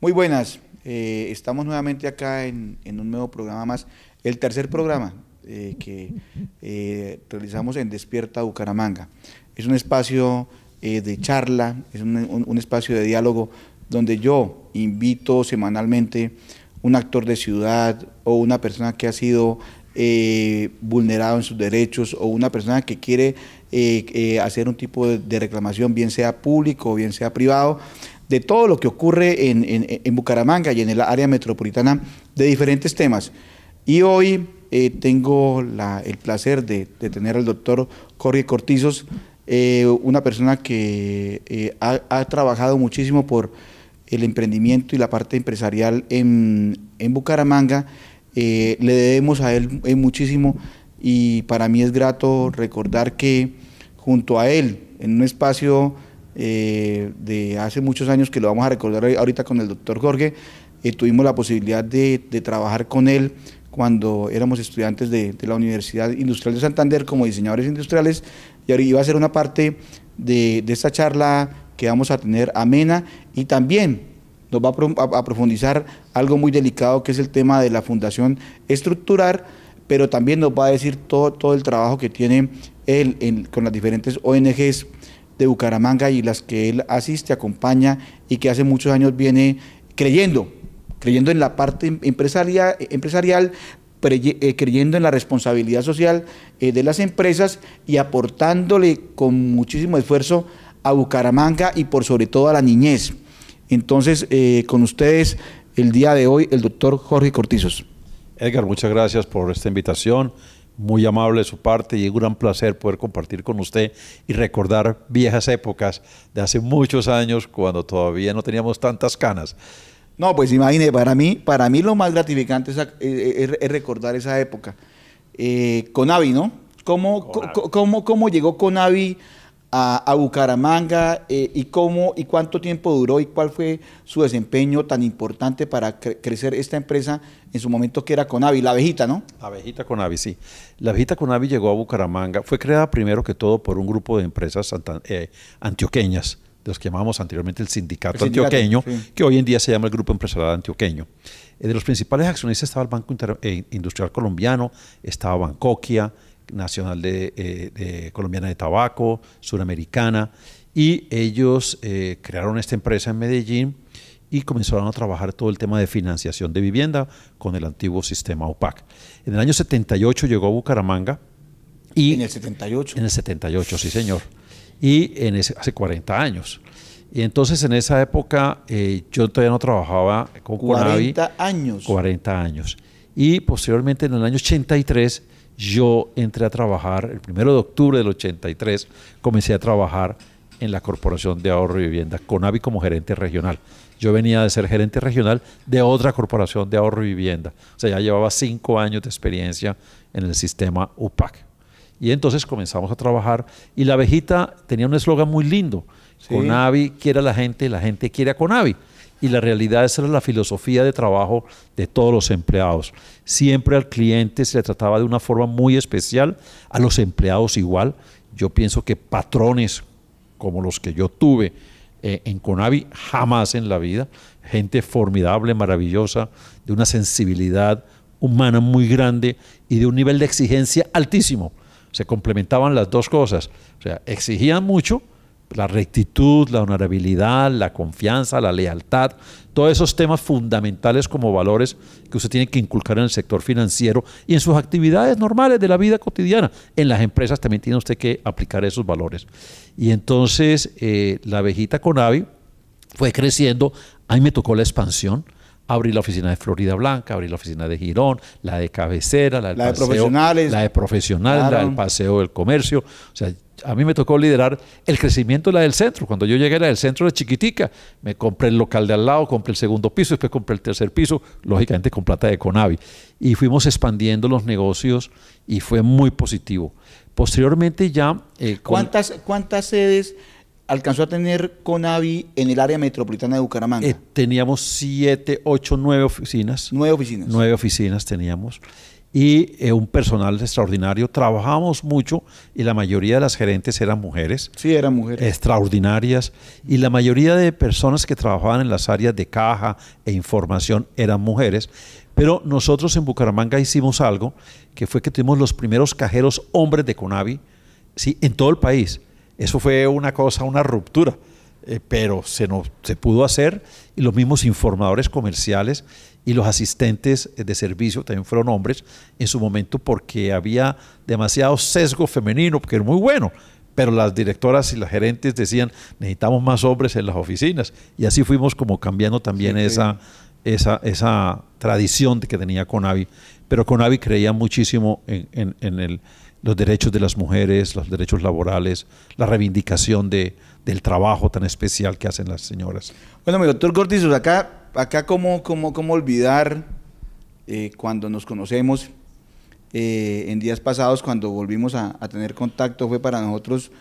Muy buenas, estamos nuevamente acá en un nuevo programa más, el tercer programa que realizamos en Despierta Bucaramanga. Es un espacio de charla, es un espacio de diálogo donde yo invito semanalmente un actor de ciudad o una persona que ha sido vulnerado en sus derechos o una persona que quiere hacer un tipo de reclamación, bien sea público o bien sea privado, de todo lo que ocurre en Bucaramanga y en el área metropolitana de diferentes temas. Y hoy tengo el placer de tener al doctor Jorge Cortizos, una persona que ha trabajado muchísimo por el emprendimiento y la parte empresarial en Bucaramanga. Le debemos a él muchísimo y para mí es grato recordar que junto a él, en un espacio de hace muchos años, que lo vamos a recordar ahorita con el doctor Jorge, tuvimos la posibilidad de trabajar con él cuando éramos estudiantes de la Universidad Industrial de Santander como diseñadores industriales, y ahora iba a ser una parte de esta charla que vamos a tener amena, y también nos va a profundizar algo muy delicado que es el tema de la Fundación Estructurar, pero también nos va a decir todo el trabajo que tiene él con las diferentes ONGs de Bucaramanga y las que él asiste, acompaña y que hace muchos años viene creyendo en la parte empresarial, creyendo en la responsabilidad social de las empresas y aportándole con muchísimo esfuerzo a Bucaramanga y por sobre todo a la niñez. Entonces, con ustedes el día de hoy, el doctor Jorge Cortizos. Edgar, muchas gracias por esta invitación, muy amable de su parte y es un gran placer poder compartir con usted y recordar viejas épocas de hace muchos años cuando todavía no teníamos tantas canas. No, pues imagine, para mí lo más gratificante es recordar esa época. Conavi, ¿no? ¿Cómo llegó Conavi a Bucaramanga y cuánto tiempo duró y cuál fue su desempeño tan importante para crecer esta empresa en su momento, que era Conavi, la abejita, ¿no? La abejita Conavi, sí. La abejita Conavi llegó a Bucaramanga, fue creada primero que todo por un grupo de empresas antioqueñas, de los que llamábamos anteriormente el sindicato antioqueño, sí, que hoy en día se llama el Grupo Empresarial Antioqueño. De los principales accionistas estaba el Banco Industrial Colombiano, estaba Bancoquia, Nacional de Colombiana de Tabaco, Suramericana, y ellos crearon esta empresa en Medellín y comenzaron a trabajar todo el tema de financiación de vivienda con el antiguo sistema UPAC. En el año 78 llegó a Bucaramanga. Y ¿En el 78? En el 78, sí señor. Y hace 40 años. Y entonces en esa época yo todavía no trabajaba con Conavi. 40 años. 40 años. Y posteriormente en el año 83 yo entré a trabajar, el 1 de octubre del 83, comencé a trabajar en la Corporación de Ahorro y Vivienda, Conavi, como gerente regional. Yo venía de ser gerente regional de otra corporación de ahorro y vivienda. O sea, ya llevaba 5 años de experiencia en el sistema UPAC. Y entonces comenzamos a trabajar y la abejita tenía un eslogan muy lindo. Sí. Conavi quiere a la gente quiere a Conavi. Y la realidad esa era la filosofía de trabajo de todos los empleados. Siempre al cliente se le trataba de una forma muy especial, a los empleados igual. Yo pienso que patrones como los que yo tuve en Conavi, jamás en la vida. Gente formidable, maravillosa, de una sensibilidad humana muy grande y de un nivel de exigencia altísimo. Se complementaban las dos cosas. O sea, exigían mucho, la rectitud, la honorabilidad, la confianza, la lealtad, todos esos temas fundamentales como valores que usted tiene que inculcar en el sector financiero y en sus actividades normales de la vida cotidiana. En las empresas también tiene usted que aplicar esos valores. Y entonces la abejita Conavi fue creciendo. A mí me tocó la expansión. Abrí la oficina de Florida Blanca, abrí la oficina de Girón, la de Cabecera, la de profesionales, claro, la del Paseo del Comercio. O sea, a mí me tocó liderar el crecimiento de la del centro. Cuando yo llegué, la del centro era chiquitica. Me compré el local de al lado, compré el segundo piso, después compré el tercer piso, lógicamente con plata de Conavi. Y fuimos expandiendo los negocios y fue muy positivo. Posteriormente ya... ¿Cuántas sedes alcanzó a tener Conavi en el área metropolitana de Bucaramanga? Teníamos 7, 8, 9 oficinas. 9 oficinas. 9 oficinas teníamos. y un personal extraordinario. Trabajábamos mucho y la mayoría de las gerentes eran mujeres. Sí, eran mujeres. Extraordinarias. Y la mayoría de personas que trabajaban en las áreas de caja e información eran mujeres. Pero nosotros en Bucaramanga hicimos algo, que fue que tuvimos los primeros cajeros hombres de Conavi, ¿sí?, en todo el país. Eso fue una cosa, una ruptura. Pero se pudo hacer, y los mismos informadores comerciales y los asistentes de servicio también fueron hombres en su momento, porque había demasiado sesgo femenino, porque era muy bueno, pero las directoras y las gerentes decían necesitamos más hombres en las oficinas, y así fuimos como cambiando también esa tradición de que tenía Conavi. Pero Conavi creía muchísimo en los derechos de las mujeres, los derechos laborales, la reivindicación del trabajo tan especial que hacen las señoras. Bueno, mi doctor Cortizos, acá cómo olvidar cuando nos conocemos en días pasados, cuando volvimos a tener contacto, fue para nosotros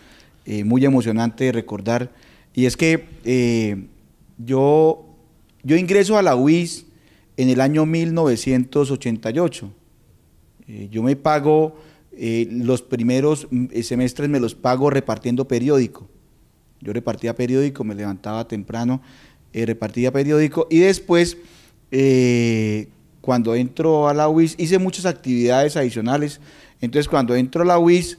muy emocionante recordar, y es que yo ingreso a la UIS en el año 1988. Yo me pago, los primeros semestres me los pago repartiendo periódico. Yo repartía periódico, me levantaba temprano, repartía periódico, y después, cuando entro a la UIS, hice muchas actividades adicionales. Entonces, cuando entro a la UIS,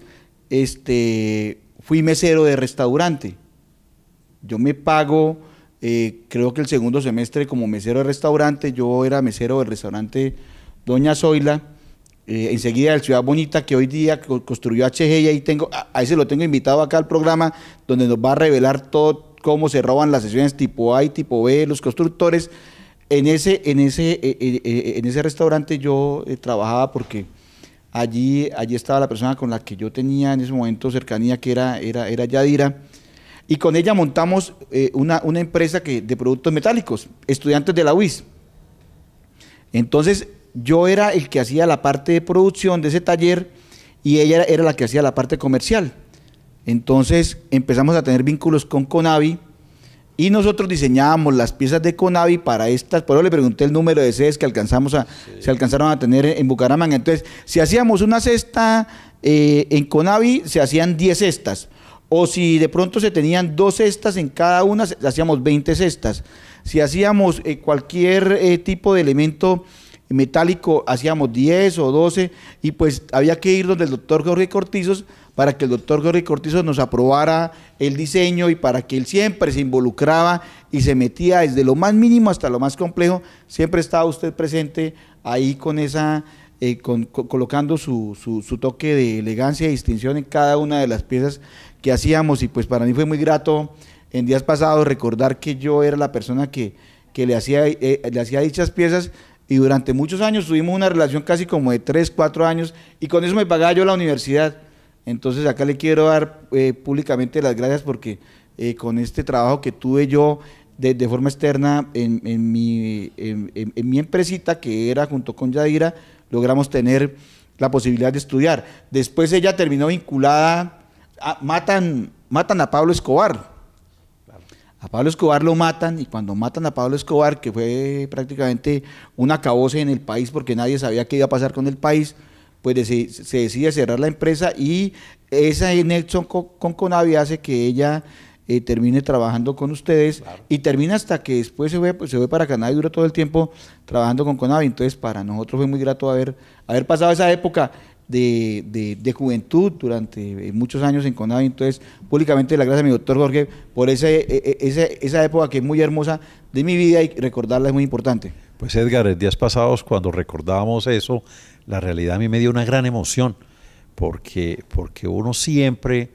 fui mesero de restaurante. Yo me pago, creo que el segundo semestre como mesero de restaurante. Yo era mesero del restaurante Doña Zoila, enseguida de Ciudad Bonita, que hoy día construyó HG, y ahí a ese lo tengo invitado acá al programa, donde nos va a revelar todo cómo se roban las sesiones tipo A y tipo B, los constructores. En ese restaurante yo trabajaba, porque allí estaba la persona con la que yo tenía en ese momento cercanía, que era Yadira, y con ella montamos una empresa de productos metálicos, estudiantes de la UIS. Entonces, yo era el que hacía la parte de producción de ese taller, y ella era la que hacía la parte comercial. Entonces empezamos a tener vínculos con Conavi, y nosotros diseñábamos las piezas de Conavi para estas. Por eso le pregunté el número de sedes que se alcanzaron a tener en Bucaramanga. Entonces, si hacíamos una cesta en Conavi, se hacían 10 cestas, o si de pronto se tenían 2 cestas en cada una, hacíamos 20 cestas. Si hacíamos cualquier tipo de elemento metálico, hacíamos 10 o 12, y pues había que ir donde el doctor Jorge Cortizos, para que el doctor Jorge Cortizos nos aprobara el diseño, y para que él siempre se involucraba y se metía desde lo más mínimo hasta lo más complejo. Siempre estaba usted presente ahí con colocando su toque de elegancia y distinción en cada una de las piezas que hacíamos. Y pues para mí fue muy grato en días pasados recordar que yo era la persona que le hacía dichas piezas, y durante muchos años tuvimos una relación casi como de 3, 4 años, y con eso me pagaba yo la universidad. Entonces acá le quiero dar públicamente las gracias, porque con este trabajo que tuve yo de forma externa en mi empresita, que era junto con Yadira, logramos tener la posibilidad de estudiar. Después ella terminó vinculada, matan a Pablo Escobar. A Pablo Escobar lo matan, y cuando matan a Pablo Escobar, que fue prácticamente un acabose en el país, porque nadie sabía qué iba a pasar con el país, pues se decide cerrar la empresa, y esa nexo con Conavi hace que ella termine trabajando con ustedes, claro, y termina hasta que después se fue para Canadá y duró todo el tiempo trabajando con Conavi. Entonces para nosotros fue muy grato haber pasado esa época de juventud durante muchos años en Conavi. Entonces, públicamente las gracias a mi doctor Jorge por esa época que es muy hermosa de mi vida, y recordarla es muy importante. Pues Edgar, en días pasados, cuando recordábamos eso, la realidad a mí me dio una gran emoción, porque uno siempre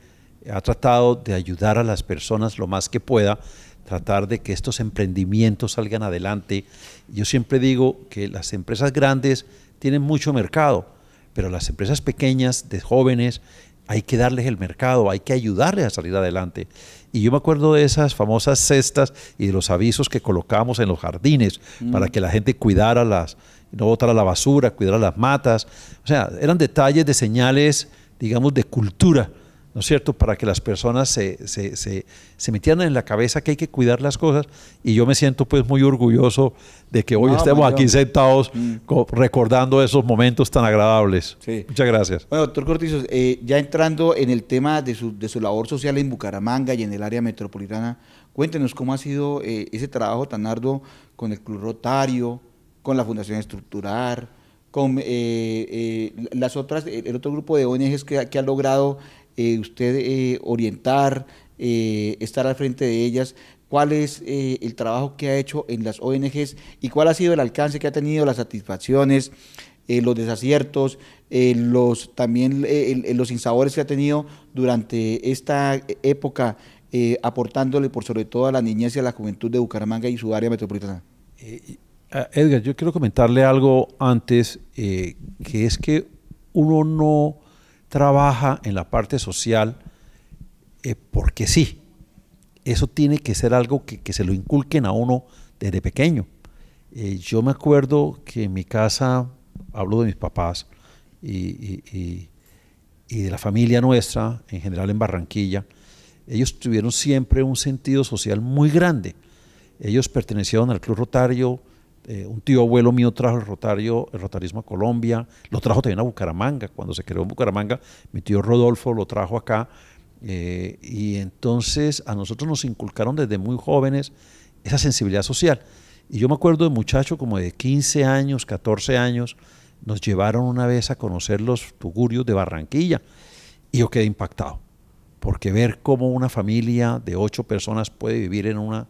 ha tratado de ayudar a las personas lo más que pueda, tratar de que estos emprendimientos salgan adelante. Yo siempre digo que las empresas grandes tienen mucho mercado, pero las empresas pequeñas, de jóvenes, hay que darles el mercado, hay que ayudarles a salir adelante. Y yo me acuerdo de esas famosas cestas y de los avisos que colocábamos en los jardines para que la gente cuidara no botara la basura, cuidara las matas. O sea, eran detalles de señales, digamos, de cultura, ¿no es cierto?, para que las personas se metieran en la cabeza que hay que cuidar las cosas, y yo me siento pues muy orgulloso de que hoy estemos aquí sentados recordando esos momentos tan agradables. Sí. Muchas gracias. Bueno, doctor Cortizos, ya entrando en el tema de su labor social en Bucaramanga y en el área metropolitana, cuéntenos cómo ha sido ese trabajo tan arduo con el Club Rotario, con la Fundación Estructurar, con las otras, el otro grupo de ONGs que ha logrado usted orientar, estar al frente de ellas. ¿Cuál es el trabajo que ha hecho en las ONGs y cuál ha sido el alcance que ha tenido, las satisfacciones, los desaciertos, también los sinsabores que ha tenido durante esta época, aportándole por sobre todo a la niñez y a la juventud de Bucaramanga y su área metropolitana? Edgar, yo quiero comentarle algo antes, que es que uno no trabaja en la parte social porque sí. Eso tiene que ser algo que se lo inculquen a uno desde pequeño. Yo me acuerdo que en mi casa, hablo de mis papás y de la familia nuestra, en general en Barranquilla, ellos tuvieron siempre un sentido social muy grande. Ellos pertenecieron al Club Rotario. Un tío abuelo mío trajo el rotarismo a Colombia, lo trajo también a Bucaramanga. Cuando se creó en Bucaramanga, mi tío Rodolfo lo trajo acá. Y entonces a nosotros nos inculcaron desde muy jóvenes esa sensibilidad social. Y yo me acuerdo de muchacho como de 15 años, 14 años, nos llevaron una vez a conocer los tugurios de Barranquilla y yo quedé impactado, porque ver cómo una familia de 8 personas puede vivir en un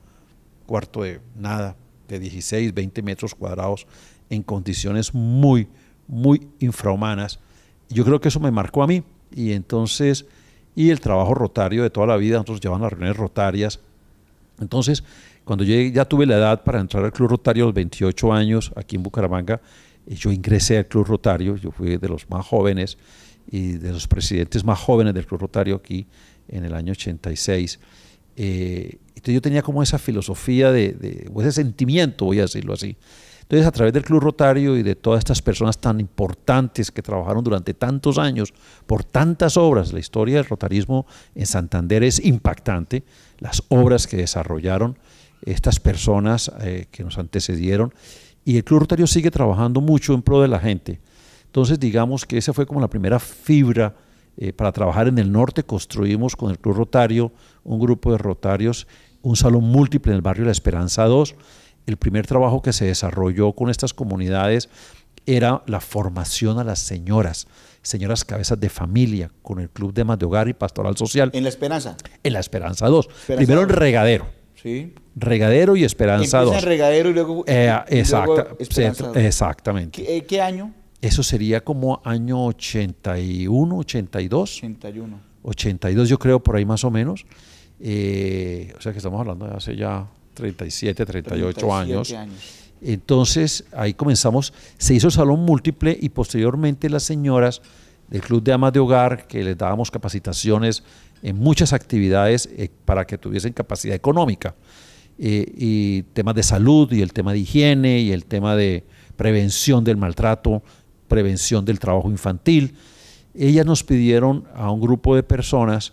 cuarto de nada, de 16, 20 metros cuadrados, en condiciones muy, muy infrahumanas. Yo creo que eso me marcó a mí. Y entonces, y el trabajo rotario de toda la vida, nosotros llevamos las reuniones rotarias. Entonces, cuando yo ya tuve la edad para entrar al Club Rotario a los 28 años, aquí en Bucaramanga, yo ingresé al Club Rotario. Yo fui de los más jóvenes y de los presidentes más jóvenes del Club Rotario aquí en el año 86. Entonces yo tenía como esa filosofía o ese sentimiento, voy a decirlo así. Entonces, a través del Club Rotario y de todas estas personas tan importantes que trabajaron durante tantos años por tantas obras, la historia del rotarismo en Santander es impactante, las obras que desarrollaron estas personas que nos antecedieron, y el Club Rotario sigue trabajando mucho en pro de la gente. Entonces, digamos que esa fue como la primera fibra para trabajar en el norte. Construimos con el Club Rotario un grupo de rotarios, un salón múltiple en el barrio La Esperanza 2. El primer trabajo que se desarrolló con estas comunidades era la formación a las señoras cabezas de familia, con el Club de Amas de Hogar y Pastoral Social. ¿En La Esperanza? En La Esperanza 2. Primero en Regadero. Sí. Regadero y Esperanza 2. En Regadero y luego, exactamente. ¿Qué año? Eso sería como año 81, 82. 81. 82 yo creo, por ahí más o menos. O sea que estamos hablando de hace ya 37, 38 años. Entonces ahí comenzamos, se hizo el salón múltiple y posteriormente las señoras del Club de Amas de Hogar, que les dábamos capacitaciones en muchas actividades para que tuviesen capacidad económica, y temas de salud y el tema de higiene y el tema de prevención del maltrato, prevención del trabajo infantil. Ellas nos pidieron a un grupo de personas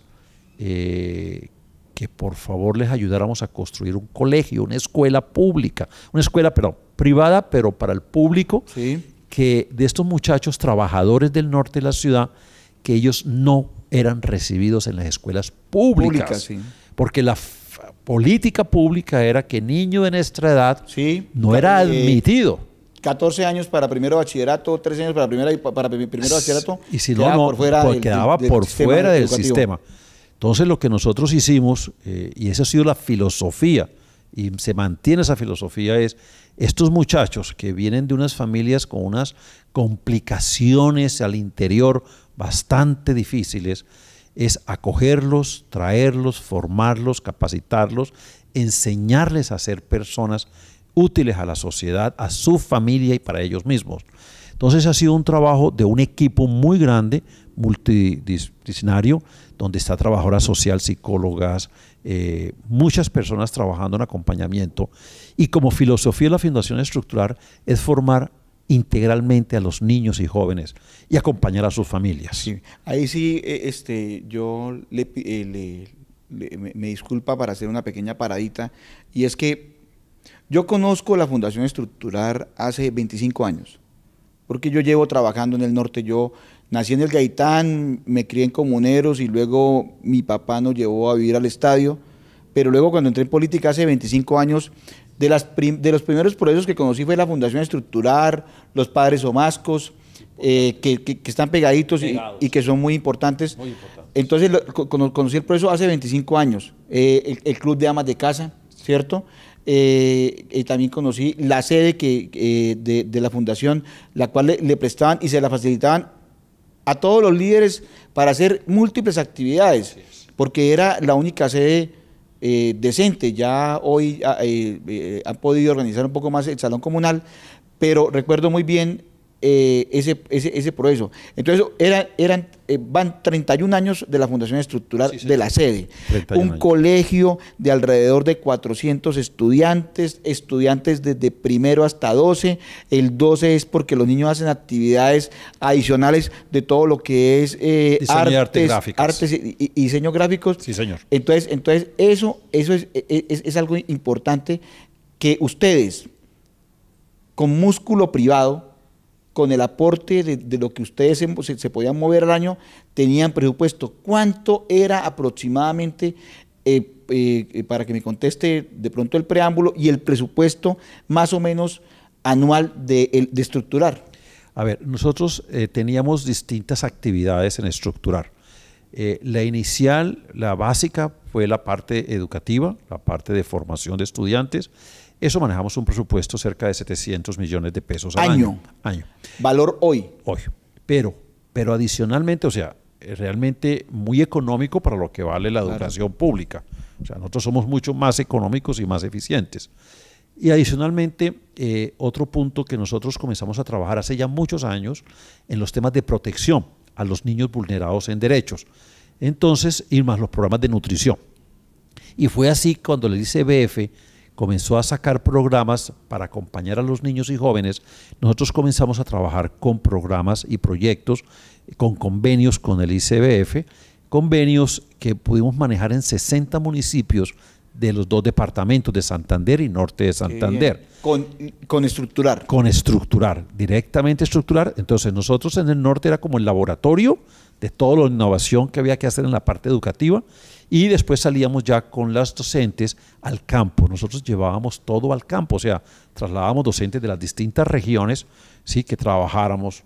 que por favor les ayudáramos a construir un colegio, una escuela pública, una escuela privada, pero para el público, sí, que de estos muchachos trabajadores del norte de la ciudad, que ellos no eran recibidos en las escuelas públicas, sí, porque la política pública era que niño de nuestra edad sí, no era admitido. 14 años para primero bachillerato, 13 años para primero bachillerato, y si no, quedaba por fuera del sistema. Entonces lo que nosotros hicimos, y esa ha sido la filosofía, y se mantiene esa filosofía, es estos muchachos que vienen de unas familias con unas complicaciones al interior bastante difíciles, es acogerlos, traerlos, formarlos, capacitarlos, enseñarles a ser personas útiles a la sociedad, a su familia y para ellos mismos. Entonces ha sido un trabajo de un equipo muy grande, multidisciplinario, donde está trabajadora social, psicólogas, muchas personas trabajando en acompañamiento. Y como filosofía de la Fundación Estructurar es formar integralmente a los niños y jóvenes y acompañar a sus familias. Sí, ahí sí, yo me disculpa para hacer una pequeña paradita, y es que yo conozco la Fundación Estructurar hace 25 años, porque yo llevo trabajando en el norte. Yo nací en el Gaitán, me crié en Comuneros y luego mi papá nos llevó a vivir al estadio, pero luego cuando entré en política hace 25 años, de los primeros procesos que conocí fue la Fundación Estructurar, los Padres Omascos, que están pegaditos y que son muy importantes. Muy importantes. Entonces conocí el proceso hace 25 años, el Club de Amas de Casa, ¿cierto? También conocí la sede de la fundación, la cual le prestaban y se la facilitaban a todos los líderes para hacer múltiples actividades, porque era la única sede decente. Ya hoy han podido organizar un poco más el salón comunal, pero recuerdo muy bien ese proceso. Entonces van 31 años de la Fundación Estructural, sí, de la sede. Un años. Colegio de alrededor de 400 estudiantes desde primero hasta 12. El 12 es porque los niños hacen actividades adicionales de todo lo que es artes y diseño gráficos. Sí, señor. Entonces eso es algo importante, que ustedes, con músculo privado, con el aporte de lo que ustedes se podían mover al año, tenían presupuesto. ¿Cuánto era aproximadamente, para que me conteste de pronto el preámbulo, y el presupuesto más o menos anual de Estructurar? A ver, nosotros teníamos distintas actividades en Estructurar. La inicial, la básica, fue la parte educativa, la parte de formación de estudiantes. Eso manejamos un presupuesto cerca de 700 millones de pesos al año. Valor hoy. Pero adicionalmente, o sea, realmente muy económico para lo que vale la educación pública. O sea, nosotros somos mucho más económicos y más eficientes. Y adicionalmente, otro punto que nosotros comenzamos a trabajar hace ya muchos años en los temas de protección a los niños vulnerados en derechos. Entonces, y más los programas de nutrición. Y fue así cuando el ICBF comenzó a sacar programas para acompañar a los niños y jóvenes. Nosotros comenzamos a trabajar con programas y proyectos, con convenios con el ICBF, convenios que pudimos manejar en 60 municipios de los 2 departamentos de Santander y Norte de Santander. Con Estructurar. Con Estructurar, directamente Estructurar. Entonces nosotros en el norte era como el laboratorio de toda la innovación que había que hacer en la parte educativa, y después salíamos ya con las docentes al campo. Nosotros llevábamos todo al campo, o sea, trasladábamos docentes de las distintas regiones, ¿sí?, que trabajáramos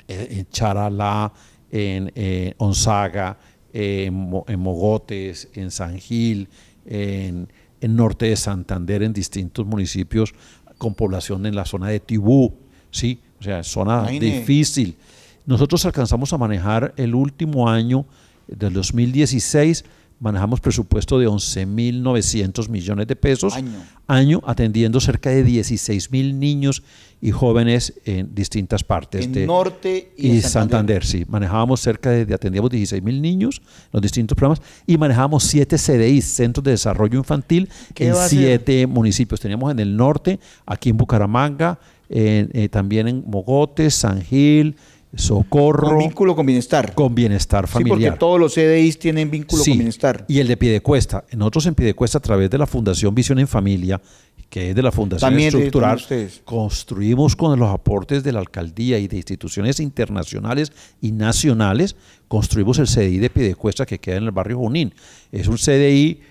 en Charalá, en Onzaga, en Mogotes, en San Gil, en Norte de Santander, en distintos municipios con población en la zona de Tibú, ¿sí? O sea, zona difícil. Nosotros alcanzamos a manejar el último año del 2016, manejamos presupuesto de 11.900 millones de pesos año, atendiendo cerca de 16.000 niños y jóvenes en distintas partes en Norte y en Santander. Sí, manejábamos atendíamos 16.000 niños en los distintos programas, y manejábamos 7 CDIs, Centros de Desarrollo Infantil, en 7 municipios. Teníamos en el norte, aquí en Bucaramanga, también en Mogotes, San Gil, Socorro. Con vínculo con bienestar. Con bienestar familiar. Sí, porque todos los CDIs tienen vínculo con bienestar. Y el de Piedecuesta. Nosotros en Piedecuesta, a través de la Fundación Visión en Familia, que es de la Fundación también Estructural, construimos con los aportes de la alcaldía y de instituciones internacionales y nacionales, construimos el CDI de Piedecuesta, que queda en el barrio Junín. Es un CDI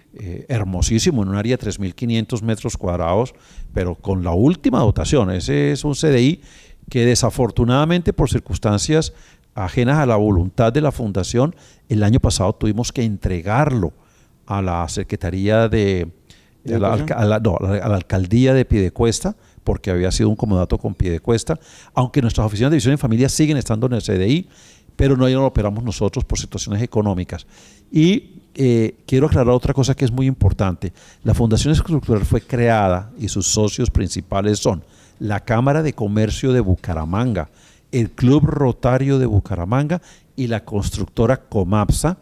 hermosísimo, en un área de 3.500 metros cuadrados, pero con la última dotación. Ese es un CDI que desafortunadamente, por circunstancias ajenas a la voluntad de la fundación, el año pasado tuvimos que entregarlo a la Secretaría a la Alcaldía de Piedecuesta, porque había sido un comodato con Piedecuesta, aunque nuestras oficinas de visión en familia siguen estando en el CDI, pero no lo operamos nosotros por situaciones económicas. Y quiero aclarar otra cosa que es muy importante. La Fundación Estructural fue creada y sus socios principales son la Cámara de Comercio de Bucaramanga, el Club Rotario de Bucaramanga y la constructora Comapsa,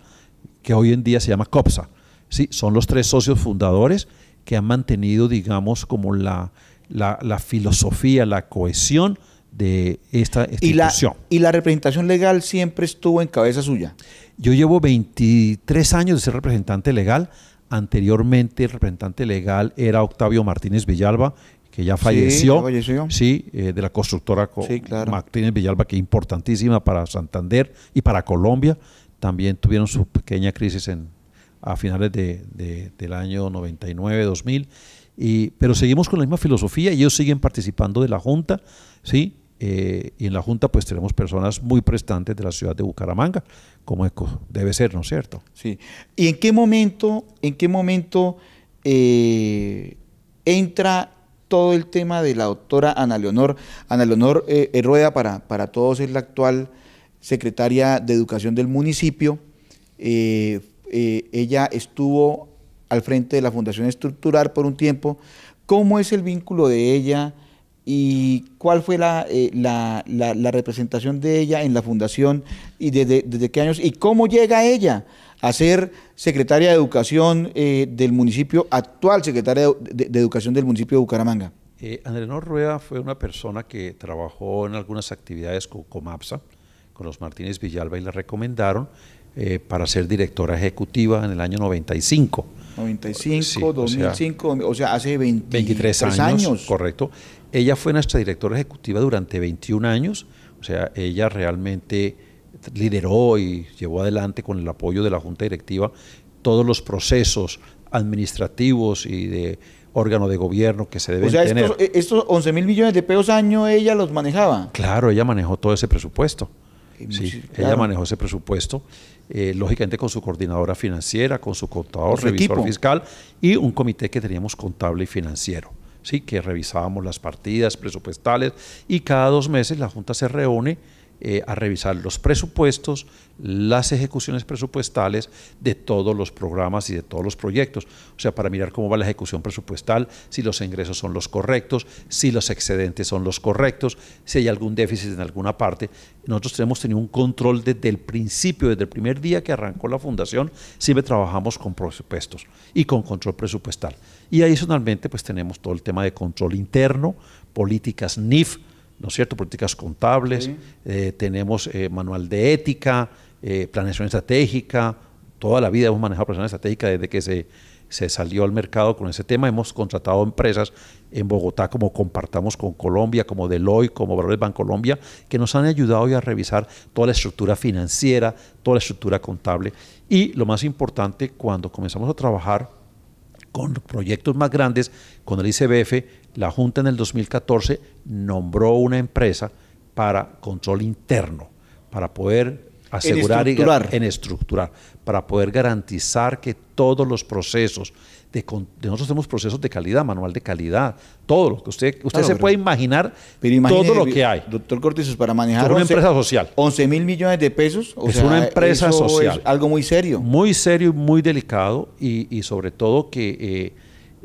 que hoy en día se llama COPSA. Sí, son los 3 socios fundadores que han mantenido, digamos, como la filosofía, la cohesión de esta institución. ¿Y la representación legal siempre estuvo en cabeza suya? Yo llevo 23 años de ser representante legal. Anteriormente el representante legal era Octavio Martínez Villalba, que ya falleció, sí, de la constructora claro. Martínez Villalba, que es importantísima para Santander y para Colombia. También tuvieron su pequeña crisis a finales del año 99, 2000, pero seguimos con la misma filosofía y ellos siguen participando de la Junta, ¿sí? Y en la Junta pues tenemos personas muy prestantes de la ciudad de Bucaramanga, como debe ser, ¿no es cierto? Sí. ¿Y en qué momento entra todo el tema de la doctora Ana Leonor? Ana Leonor Rueda, para todos, es la actual secretaria de Educación del municipio. Ella estuvo al frente de la Fundación Estructural por un tiempo. ¿Cómo es el vínculo de ella y cuál fue la representación de ella en la fundación y desde qué años? ¿Y cómo llega ella a ser secretaria de Educación del municipio, actual secretaria de Educación del municipio de Bucaramanga? Ana Leonor Rueda fue una persona que trabajó en algunas actividades con Comapsa, con los Martínez Villalba, y la recomendaron para ser directora ejecutiva en el año 95. 95, sí, 2005, o sea, hace 23 años. Correcto. Ella fue nuestra directora ejecutiva durante 21 años, o sea, ella realmente lideró y llevó adelante con el apoyo de la Junta Directiva todos los procesos administrativos y de órgano de gobierno que se deben tener. Estos 11.000 millones de pesos año ella los manejaba. Claro, ella manejó todo ese presupuesto. Sí, claro. Ella manejó ese presupuesto, lógicamente con su coordinadora financiera, con su contador, revisor fiscal y un comité que teníamos contable y financiero, ¿sí? Que revisábamos las partidas presupuestales y cada 2 meses la Junta se reúne a revisar los presupuestos, las ejecuciones presupuestales de todos los programas y de todos los proyectos, o sea, para mirar cómo va la ejecución presupuestal, si los ingresos son los correctos, si los excedentes son los correctos, si hay algún déficit en alguna parte. Nosotros hemos tenido un control desde el principio, desde el primer día que arrancó la fundación, siempre trabajamos con presupuestos y con control presupuestal. Y adicionalmente pues tenemos todo el tema de control interno, políticas NIF, ¿no es cierto? Políticas contables, sí. Tenemos manual de ética, planeación estratégica, toda la vida hemos manejado planeación estratégica desde que se salió al mercado con ese tema. Hemos contratado empresas en Bogotá como Compartamos con Colombia, como Deloitte, como Valores Bancolombia, que nos han ayudado a revisar toda la estructura financiera, toda la estructura contable. Y lo más importante, cuando comenzamos a trabajar con proyectos más grandes, con el ICBF, la Junta en el 2014 nombró una empresa para control interno, para poder asegurar en estructurar, para poder garantizar que todos los procesos, nosotros tenemos procesos de calidad, manual de calidad, todo lo que usted se puede imaginar, todo lo que hay. Doctor Cortizos, para manejar una empresa social. 11.000 millones de pesos, es una empresa social. Es algo muy serio. Muy serio y muy delicado y sobre todo que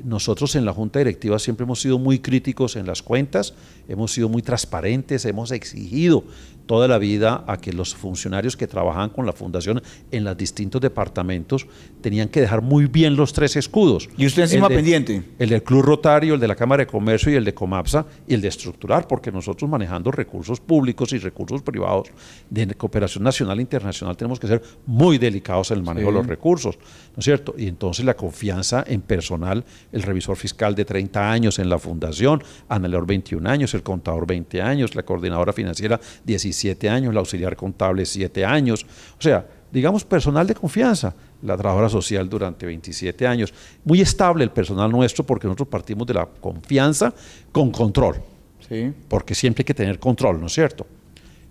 nosotros en la Junta Directiva siempre hemos sido muy críticos en las cuentas, hemos sido muy transparentes, hemos exigido toda la vida a que los funcionarios que trabajaban con la fundación en los distintos departamentos tenían que dejar muy bien los 3 escudos. ¿Y usted encima pendiente? El del Club Rotario, el de la Cámara de Comercio y el de Comapsa y el de Estructurar, porque nosotros manejando recursos públicos y recursos privados de cooperación nacional e internacional tenemos que ser muy delicados en el manejo de los recursos, ¿no es cierto? Y entonces la confianza en personal, el revisor fiscal de 30 años en la fundación, Ana Leonor 21 años, el contador 20 años, la coordinadora financiera 17 años, la auxiliar contable 7 años, o sea, digamos personal de confianza, la trabajadora social durante 27 años, muy estable el personal nuestro porque nosotros partimos de la confianza con control, sí. Porque siempre hay que tener control, ¿no es cierto?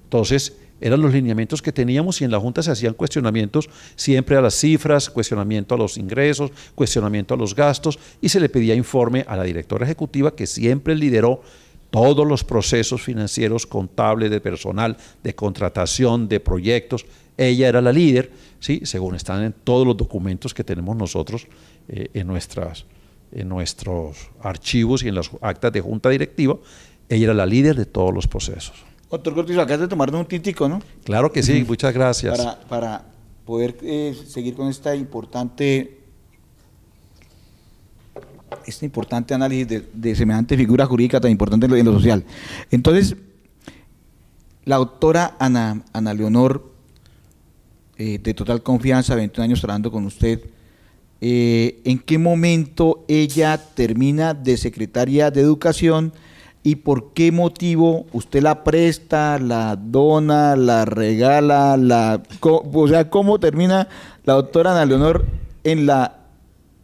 Entonces, eran los lineamientos que teníamos y en la Junta se hacían cuestionamientos siempre a las cifras, cuestionamiento a los ingresos, cuestionamiento a los gastos y se le pedía informe a la directora ejecutiva que siempre lideró todos los procesos financieros, contables, de personal, de contratación, de proyectos. Ella era la líder, ¿sí? Según están en todos los documentos que tenemos nosotros en nuestros archivos y en las actas de Junta Directiva. Ella era la líder de todos los procesos. Doctor Cortizo, acá de tomarnos un tintico, ¿no? Claro que sí, muchas gracias. Para poder seguir con este importante análisis de semejante figura jurídica tan importante en lo social. Entonces, La doctora Ana Leonor, de total confianza, 21 años trabajando con usted, ¿en qué momento ella termina de secretaria de Educación y por qué motivo usted la presta, la dona, la regala, o sea, cómo termina la doctora Ana Leonor en la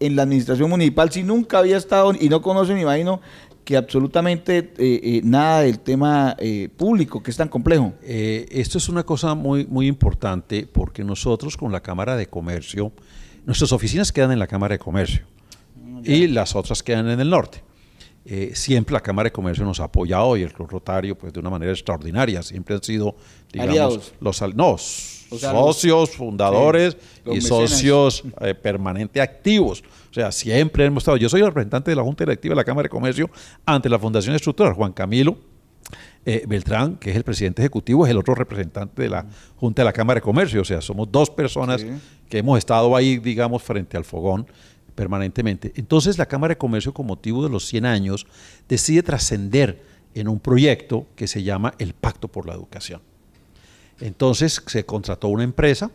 administración municipal si nunca había estado y no conoce, me imagino, que absolutamente nada del tema público, que es tan complejo? Esto es una cosa muy, muy importante porque nosotros con la Cámara de Comercio, nuestras oficinas quedan en la Cámara de Comercio y las otras quedan en el norte. Siempre la Cámara de Comercio nos ha apoyado y el Club Rotario pues de una manera extraordinaria, siempre han sido, digamos, socios, fundadores y mecenas, socios permanente activos. O sea, siempre hemos estado. Yo soy el representante de la Junta Directiva de la Cámara de Comercio ante la Fundación Estructural. Juan Camilo Beltrán, que es el presidente ejecutivo, es el otro representante de la Junta de la Cámara de Comercio. O sea, somos dos personas que hemos estado ahí, digamos, frente al fogón permanentemente. Entonces, la Cámara de Comercio, con motivo de los 100 años, decide trascender en un proyecto que se llama el Pacto por la Educación. Entonces, se contrató una empresa,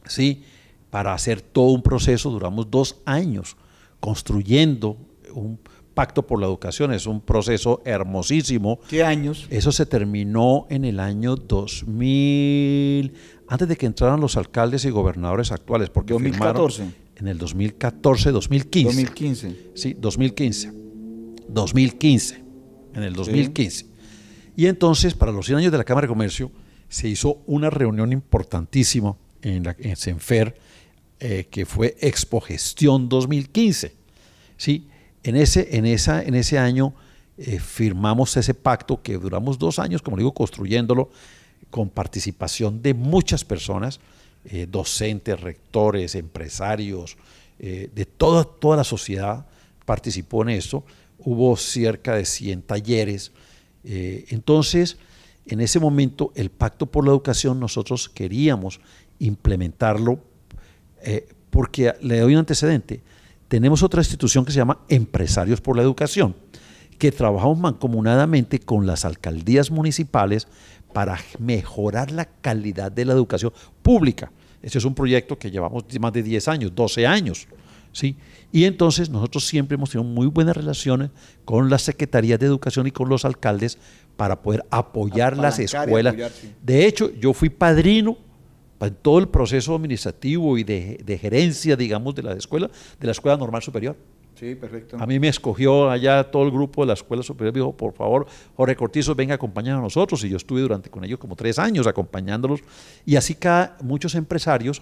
¿sí?, para hacer todo un proceso. Duramos 2 años construyendo un Pacto por la Educación. Es un proceso hermosísimo. ¿Qué años? Eso se terminó en el año 2000, antes de que entraran los alcaldes y gobernadores actuales, porque 2014. En el 2014, 2015. 2015. Sí, 2015. 2015. En el 2015. Sí. Y entonces, para los 100 años de la Cámara de Comercio, se hizo una reunión importantísima en Senfer, que fue Expogestión 2015. ¿Sí? En ese año firmamos ese pacto que duramos 2 años, como digo, construyéndolo, con participación de muchas personas, docentes, rectores, empresarios, de toda la sociedad participó en esto. Hubo cerca de 100 talleres. Entonces, en ese momento, el Pacto por la Educación nosotros queríamos implementarlo porque le doy un antecedente. Tenemos otra institución que se llama Empresarios por la Educación, que trabajamos mancomunadamente con las alcaldías municipales para mejorar la calidad de la educación pública. Ese es un proyecto que llevamos más de 10 años, 12 años, ¿sí? Y entonces nosotros siempre hemos tenido muy buenas relaciones con las secretarías de educación y con los alcaldes para poder apoyar las escuelas. De hecho, yo fui padrino en todo el proceso administrativo y de gerencia, digamos, de la Escuela Normal Superior. Sí, perfecto. A mí me escogió allá todo el grupo de la Escuela Superior, me dijo, por favor, Jorge Cortizo, venga a acompañar a nosotros, y yo estuve con ellos como 3 años acompañándolos, y así muchos empresarios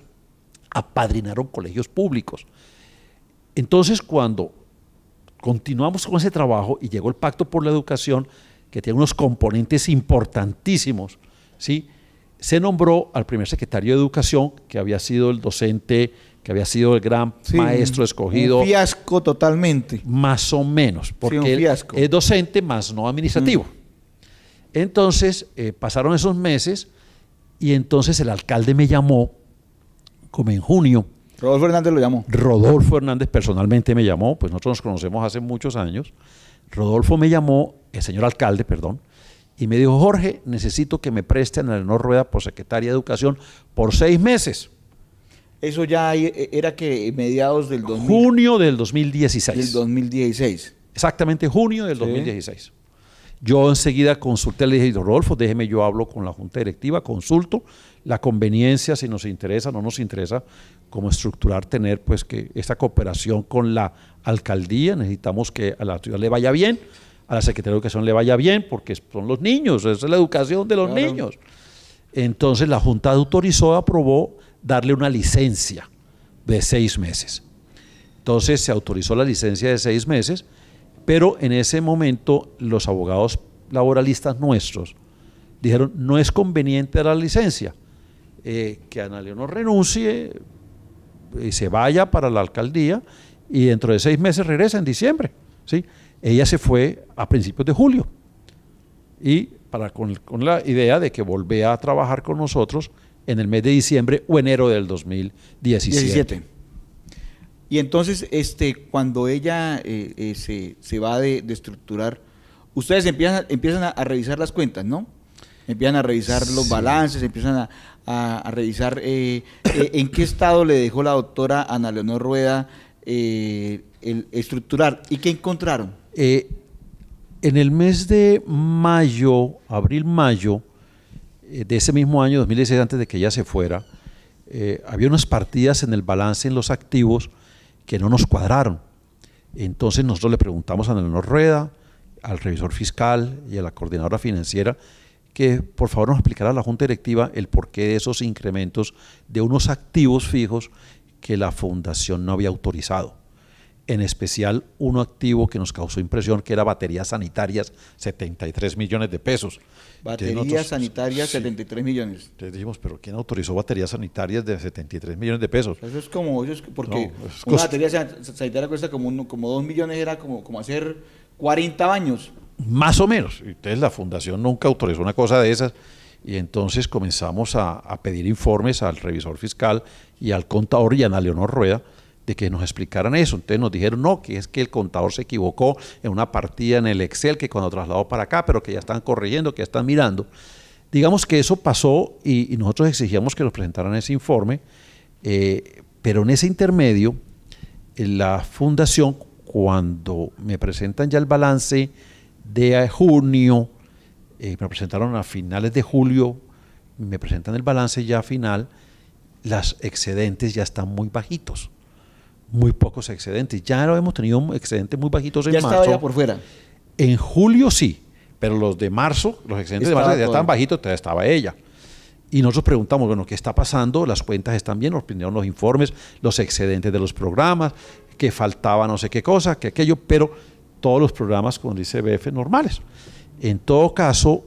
apadrinaron colegios públicos. Entonces, cuando continuamos con ese trabajo y llegó el Pacto por la Educación, que tiene unos componentes importantísimos, ¿sí?, se nombró al primer secretario de Educación, que había sido el docente, que había sido el gran maestro escogido. Un fiasco totalmente. Más o menos, porque él es docente, más no administrativo. Entonces, pasaron esos meses, y entonces el alcalde me llamó, como en junio. Rodolfo Hernández lo llamó. Rodolfo Hernández personalmente me llamó, pues nosotros nos conocemos hace muchos años. Rodolfo me llamó, el señor alcalde, perdón, y me dijo, Jorge, necesito que me presten a Leonor Rueda por secretaria de Educación por 6 meses. Eso ya era que mediados del junio del 2016. Del 2016. Exactamente, junio del 2016. Yo enseguida consulté, le dije, Rodolfo, déjeme, yo hablo con la Junta Directiva, consulto la conveniencia, si nos interesa, no nos interesa, cómo estructurar, tener pues que esta cooperación con la alcaldía. Necesitamos que a la ciudad le vaya bien, a la Secretaría de Educación le vaya bien, porque son los niños, esa es la educación de los niños. Entonces la Junta autorizó, aprobó darle una licencia de 6 meses. Entonces se autorizó la licencia de 6 meses, pero en ese momento los abogados laboralistas nuestros dijeron, no es conveniente dar la licencia, que Ana Leonor renuncie y se vaya para la alcaldía, y dentro de 6 meses regresa en diciembre, ¿sí? Ella se fue a principios de julio, y con la idea de que volvía a trabajar con nosotros en el mes de diciembre o enero del 2017. Y entonces, cuando ella se va de estructurar, ustedes empiezan a revisar las cuentas, ¿no? empiezan a revisar los balances, empiezan a revisar en qué estado le dejó la doctora Ana Leonor Rueda el estructurar. ¿Y qué encontraron? En el mes de mayo, abril-mayo de ese mismo año, 2016, antes de que ella se fuera, había unas partidas en el balance en los activos que no nos cuadraron. Entonces nosotros le preguntamos a Ana Leonor Rueda, al revisor fiscal y a la coordinadora financiera que por favor nos explicara a la Junta Directiva el porqué de esos incrementos de unos activos fijos que la Fundación no había autorizado. En especial un activo que nos causó impresión, que era baterías sanitarias, 73 millones de pesos. Baterías sanitarias, sí, 73 millones. Entonces dijimos, ¿pero quién autorizó baterías sanitarias de 73 millones de pesos? Eso es porque una batería sanitaria cuesta como 2 millones, era como hacer 40 baños. Más o menos. Entonces la Fundación nunca autorizó una cosa de esas. Y entonces comenzamos a pedir informes al revisor fiscal y al contador y a Ana Leonor Rueda de que nos explicaran eso. Entonces nos dijeron no, que es que el contador se equivocó en una partida en el Excel que cuando trasladó para acá, pero que ya están corrigiendo, que ya están mirando. Digamos que eso pasó y nosotros exigíamos que nos presentaran ese informe, pero en ese intermedio, la Fundación, cuando me presentan ya el balance de junio, me presentaron a finales de julio, me presentan el balance ya final, los excedentes ya están muy bajitos. Muy pocos excedentes. Ya no hemos tenido excedentes muy bajitos en marzo. ¿Ya estaba ya por fuera? En julio sí, pero los de marzo, los excedentes de marzo ya estaban bajitos, todavía estaba ella. Y nosotros preguntamos, bueno, ¿qué está pasando? Las cuentas están bien, nos pidieron los informes, los excedentes de los programas, que faltaba no sé qué cosa, que aquello, pero todos los programas, como dice BF, normales. En todo caso,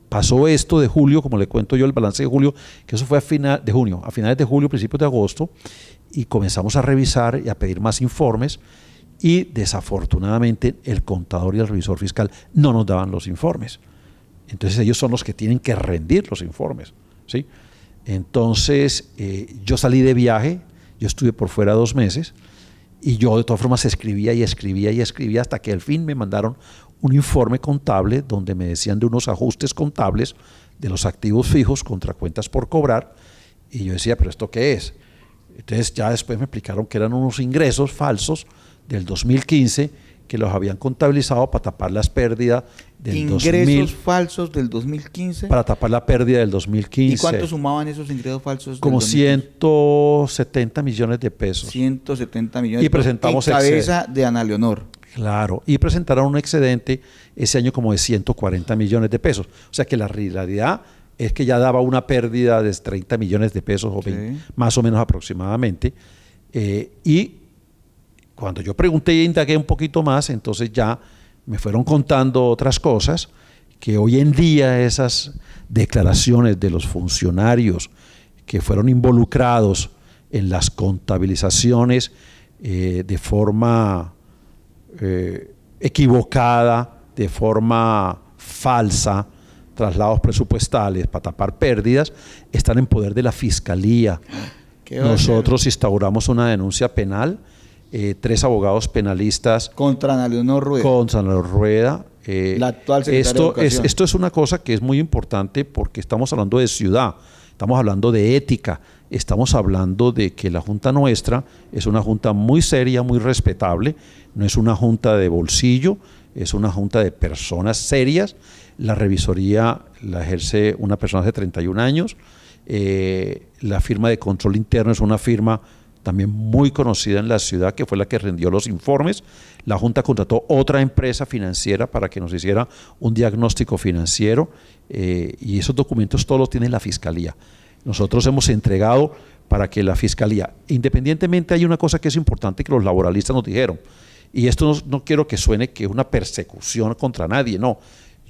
pasó esto de julio, como le cuento yo el balance de julio, que eso fue a finales de julio, principios de agosto, y comenzamos a revisar y a pedir más informes y desafortunadamente el contador y el revisor fiscal no nos daban los informes. Entonces ellos son los que tienen que rendir los informes, ¿sí? Entonces yo salí de viaje, yo estuve por fuera 2 meses y yo de todas formas escribía y escribía y escribía hasta que al fin me mandaron un informe contable donde me decían de unos ajustes contables de los activos fijos contra cuentas por cobrar y yo decía, ¿pero esto qué es? Entonces ya después me explicaron que eran unos ingresos falsos del 2015 que los habían contabilizado para tapar las pérdidas del ¿Ingresos falsos del 2015? Para tapar la pérdida del 2015. ¿Y cuánto sumaban esos ingresos falsos? Como 170 millones de pesos. 170 millones y presentamos en cabeza de Ana Leonor. Claro, y presentaron un excedente ese año como de 140 millones de pesos. O sea que la realidad es que ya daba una pérdida de 30 millones de pesos, o 20, más o menos aproximadamente. Y cuando yo pregunté e indagué un poquito más, entonces ya me fueron contando otras cosas, que hoy en día esas declaraciones de los funcionarios que fueron involucrados en las contabilizaciones de forma equivocada, de forma falsa, traslados presupuestales para tapar pérdidas, están en poder de la Fiscalía. Nosotros instauramos una denuncia penal, 3 abogados penalistas contra Ana Leonor Rueda. Contra Ana Leonor Rueda. La actual secretaria de Educación. Esto es una cosa que es muy importante porque estamos hablando de ciudad, estamos hablando de ética, estamos hablando de que la Junta nuestra es una Junta muy seria, muy respetable, no es una Junta de bolsillo, es una Junta de personas serias. La revisoría la ejerce una persona de 31 años, la firma de control interno es una firma también muy conocida en la ciudad, que fue la que rindió los informes. La Junta contrató otra empresa financiera para que nos hiciera un diagnóstico financiero y esos documentos todos los tiene la Fiscalía. Nosotros hemos entregado para que la Fiscalía, independientemente, hay una cosa que es importante que los laboralistas nos dijeron, y esto no quiero que suene que es una persecución contra nadie, no.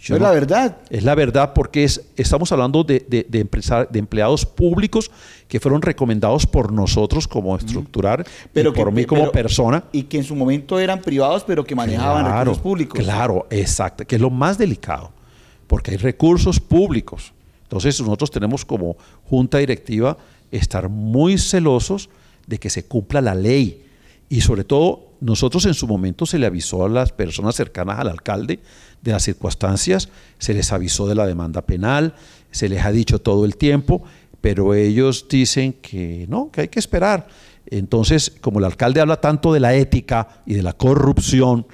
Es la verdad. Es la verdad porque estamos hablando de empleados públicos que fueron recomendados por nosotros como estructurar, pero por mí como persona. Y que en su momento eran privados, pero que manejaban recursos públicos. Claro, exacto, que es lo más delicado, porque hay recursos públicos. Entonces nosotros tenemos como junta directiva estar muy celosos de que se cumpla la ley y sobre todo nosotros en su momento se le avisó a las personas cercanas al alcalde de las circunstancias, se les avisó de la demanda penal, se les ha dicho todo el tiempo, pero ellos dicen que no, que hay que esperar. Entonces, como el alcalde habla tanto de la ética y de la corrupción,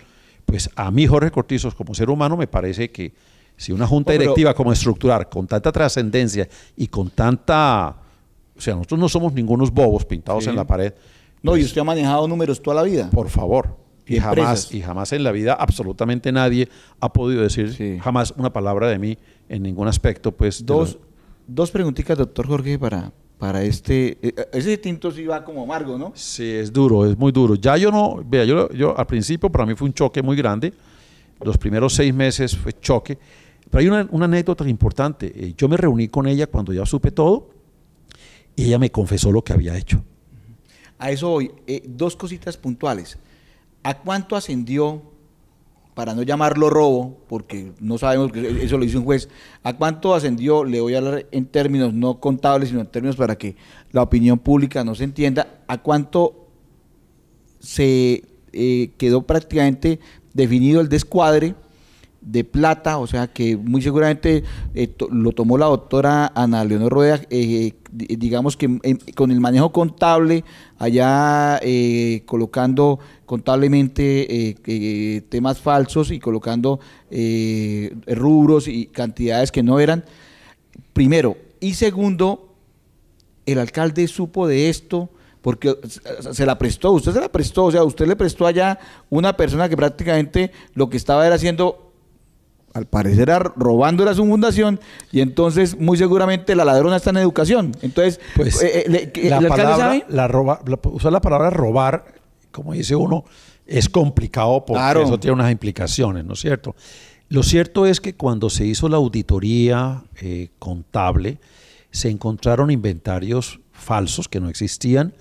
pues a mí, Jorge Cortizos, como ser humano, me parece que si una junta directiva como estructurar, con tanta trascendencia y con tanta... O sea, nosotros no somos ningunos bobos pintados en la pared. No, y usted ha manejado números toda la vida. Por favor. Y jamás en la vida absolutamente nadie ha podido decir jamás una palabra de mí en ningún aspecto. Pues dos preguntitas, doctor Jorge, para ese tinto sí va como amargo, ¿no? Sí, es duro, es muy duro. Ya yo no, vea, yo al principio para mí fue un choque muy grande. Los primeros 6 meses fue choque. Pero hay una anécdota importante. Yo me reuní con ella cuando ya supe todo y ella me confesó lo que había hecho. A eso voy. 2 cositas puntuales. ¿A cuánto ascendió, para no llamarlo robo, porque no sabemos que eso lo hizo un juez, a cuánto ascendió, le voy a hablar en términos no contables, sino en términos para que la opinión pública no se entienda, a cuánto se quedó prácticamente definido el descuadre de plata, o sea que muy seguramente lo tomó la doctora Ana Leonor Rueda, digamos que con el manejo contable, allá colocando contablemente temas falsos y colocando rubros y cantidades que no eran, primero. Y segundo, el alcalde supo de esto, porque se la prestó, usted se la prestó, o sea, usted le prestó allá una persona que prácticamente lo que estaba era haciendo, al parecer era robando era su fundación, y entonces muy seguramente la ladrona está en educación. Entonces, pues usar la palabra robar, como dice uno, es complicado porque eso tiene unas implicaciones, ¿no es cierto? Lo cierto es que cuando se hizo la auditoría contable, se encontraron inventarios falsos que no existían,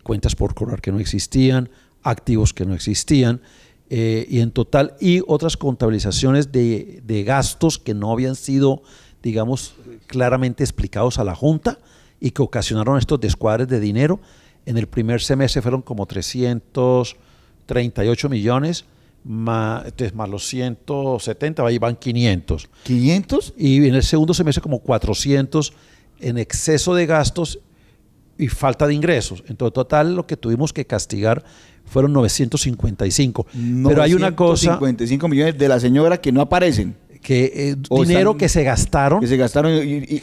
cuentas por cobrar que no existían, activos que no existían, y en total, y otras contabilizaciones de gastos que no habían sido, digamos, claramente explicados a la Junta y que ocasionaron estos descuadres de dinero. En el primer semestre fueron como 338 millones, más los 170, ahí van 500. ¿500? Y en el segundo semestre como 400 en exceso de gastos y falta de ingresos. En total, lo que tuvimos que castigar fueron 955. Pero hay una cosa... 955 millones de la señora que no aparecen. Que dinero que se gastaron. Que se gastaron y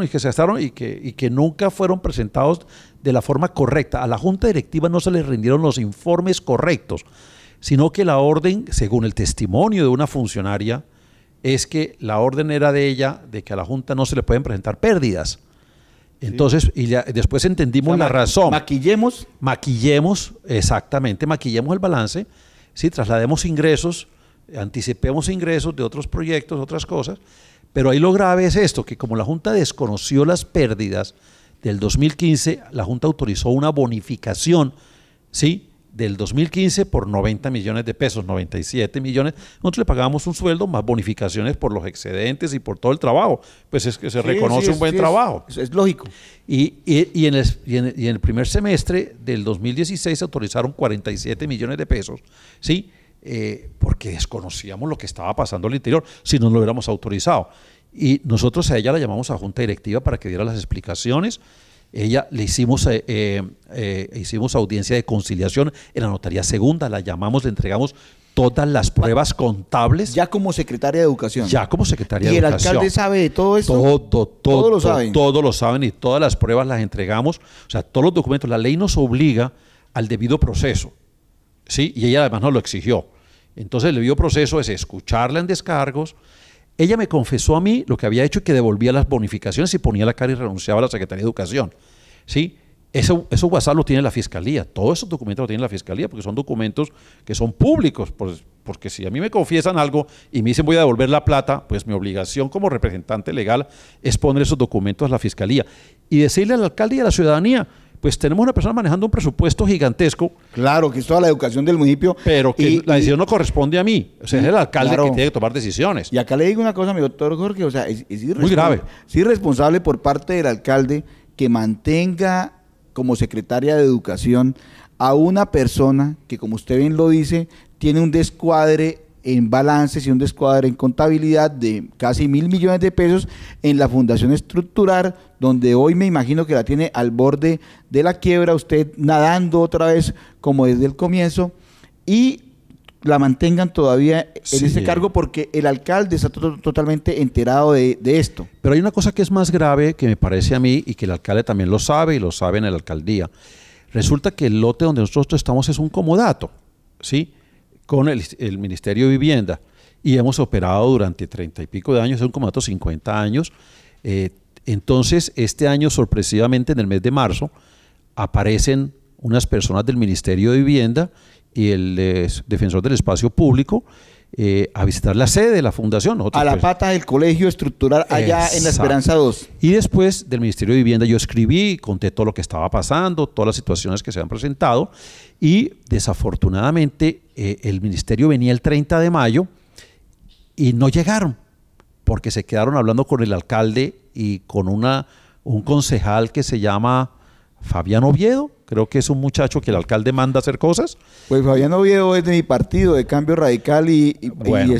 se gastaron y que nunca fueron presentados de la forma correcta. A la Junta Directiva no se les rindieron los informes correctos, sino que la orden, según el testimonio de una funcionaria, es que la orden era de ella de que a la Junta no se le pueden presentar pérdidas. Entonces, y después entendimos la razón. Maquillemos, exactamente, maquillemos el balance, ¿sí? Traslademos ingresos, anticipemos ingresos de otros proyectos, otras cosas, pero ahí lo grave es esto, que como la Junta desconoció las pérdidas del 2015, la Junta autorizó una bonificación, ¿sí?, del 2015 por 90 millones de pesos, 97 millones. Nosotros le pagábamos un sueldo más bonificaciones por los excedentes y por todo el trabajo. Pues es que se reconoce un buen trabajo. Es lógico. Y en el primer semestre del 2016 se autorizaron 47 millones de pesos, ¿sí? Porque desconocíamos lo que estaba pasando al interior, si no lo hubiéramos autorizado. Y nosotros a ella la llamamos a Junta Directiva para que diera las explicaciones. Ella le hicimos audiencia de conciliación en la notaría segunda, la llamamos, le entregamos todas las pruebas contables. Ya como secretaria de Educación. Ya como secretaria de Educación. ¿Y el alcalde sabe de todo esto? Todo lo saben. Todos lo saben y todas las pruebas las entregamos. O sea, todos los documentos. La ley nos obliga al debido proceso, ¿sí? Y ella además nos lo exigió. Entonces el debido proceso es escucharla en descargos. Ella me confesó a mí lo que había hecho y que devolvía las bonificaciones y ponía la cara y renunciaba a la Secretaría de Educación, ¿sí? Eso WhatsApp lo tiene la Fiscalía, todos esos documentos lo tiene la Fiscalía porque son documentos que son públicos, porque si a mí me confiesan algo y me dicen voy a devolver la plata, pues mi obligación como representante legal es poner esos documentos a la Fiscalía y decirle al alcalde y a la ciudadanía, pues tenemos una persona manejando un presupuesto gigantesco. Muy que es toda la educación del municipio. Pero que la decisión no corresponde a mí. O sea, es el alcalde que tiene que tomar decisiones. Y acá le digo una cosa, mi doctor Jorge, o sea, es muy grave. Es irresponsable por parte del alcalde que mantenga como secretaria de Educación a una persona que, como usted bien lo dice, tiene un descuadre en balances y un descuadre en contabilidad de casi 1.000 millones de pesos en la Fundación Estructural, donde hoy me imagino que la tiene al borde de la quiebra, usted nadando otra vez como desde el comienzo, y la mantengan todavía en ese cargo porque el alcalde está totalmente enterado de esto. Pero hay una cosa que es más grave que me parece a mí y que el alcalde también lo sabe y lo sabe en la alcaldía. Resulta que el lote donde nosotros estamos es un comodato, ¿sí?, con el Ministerio de Vivienda, y hemos operado durante 30 y pico de años, es un comodato 50 años. Entonces, este año, sorpresivamente, en el mes de marzo, aparecen unas personas del Ministerio de Vivienda y el defensor del espacio público a visitar la sede de la fundación. Nosotros, a la pata del colegio estructural allá en la Esperanza 2. Y después del Ministerio de Vivienda yo escribí, conté todo lo que estaba pasando, todas las situaciones que se han presentado, y desafortunadamente el ministerio venía el 30 de mayo y no llegaron, porque se quedaron hablando con el alcalde y con un concejal que se llama Fabián Oviedo. Creo que es un muchacho que el alcalde manda a hacer cosas. Pues Fabián Oviedo es de mi partido, de Cambio Radical, bueno.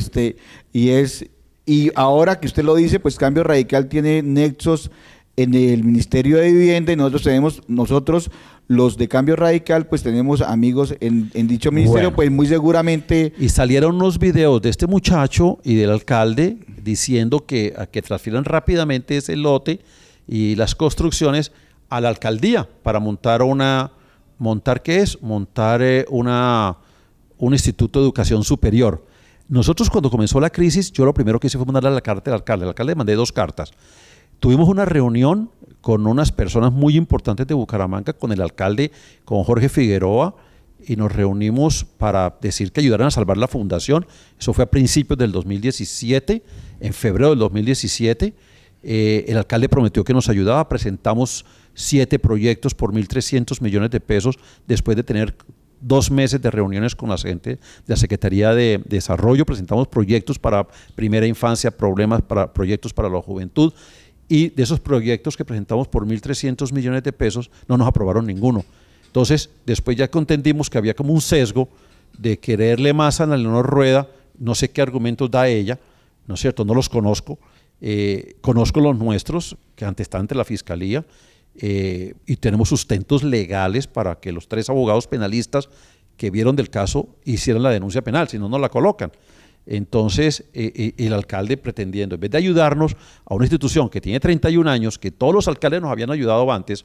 y ahora que usted lo dice, pues Cambio Radical tiene nexos en el Ministerio de Vivienda, y nosotros los de Cambio Radical, pues tenemos amigos en dicho ministerio, bueno, pues muy seguramente. Y salieron unos videos de este muchacho y del alcalde diciendo que transfieran rápidamente ese lote y las construcciones a la alcaldía para montar un instituto de educación superior. Nosotros, cuando comenzó la crisis, yo lo primero que hice fue mandarle la carta al alcalde. Al alcalde le mandé 2 cartas. Tuvimos una reunión con unas personas muy importantes de Bucaramanga, con el alcalde, con Jorge Figueroa, y nos reunimos para decir que ayudaran a salvar la fundación. Eso fue a principios del 2017, en febrero del 2017. El alcalde prometió que nos ayudaba, presentamos 7 proyectos por 1.300 millones de pesos después de tener 2 meses de reuniones con la gente de la Secretaría de Desarrollo. Presentamos proyectos para primera infancia, proyectos para la juventud, y de esos proyectos que presentamos por 1.300 millones de pesos no nos aprobaron ninguno. Entonces, después ya que entendimos que había como un sesgo de quererle más a Ana Leonor Rueda, no sé qué argumentos da ella, ¿no es cierto? No los conozco. Conozco los nuestros, que antes están ante la Fiscalía, y tenemos sustentos legales para que los 3 abogados penalistas que vieron del caso hicieran la denuncia penal, si no, no la colocan. Entonces, el alcalde pretendiendo, en vez de ayudarnos a una institución que tiene 31 años, que todos los alcaldes nos habían ayudado antes,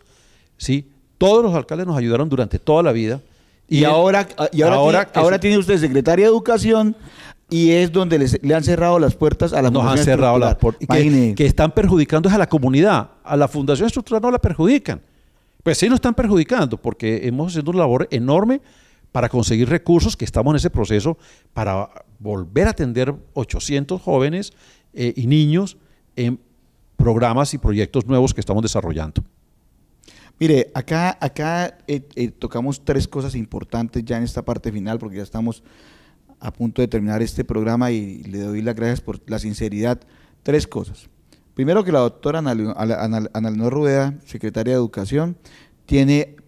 ¿sí? Todos los alcaldes nos ayudaron durante toda la vida. Y ahora tiene usted secretaria de Educación, y es donde le han cerrado las puertas a la Fundación. Nos han cerrado las puertas. Que están perjudicando a la comunidad. A la Fundación Estructural no la perjudican. Pues sí nos están perjudicando, porque hemos hecho una labor enorme para conseguir recursos, que estamos en ese proceso para volver a atender 800 jóvenes y niños en programas y proyectos nuevos que estamos desarrollando. Mire, acá tocamos 3 cosas importantes ya en esta parte final, porque ya estamos a punto de terminar este programa y le doy las gracias por la sinceridad. 3 cosas. Primero, que la doctora Ana Leonor Rueda, secretaria de Educación,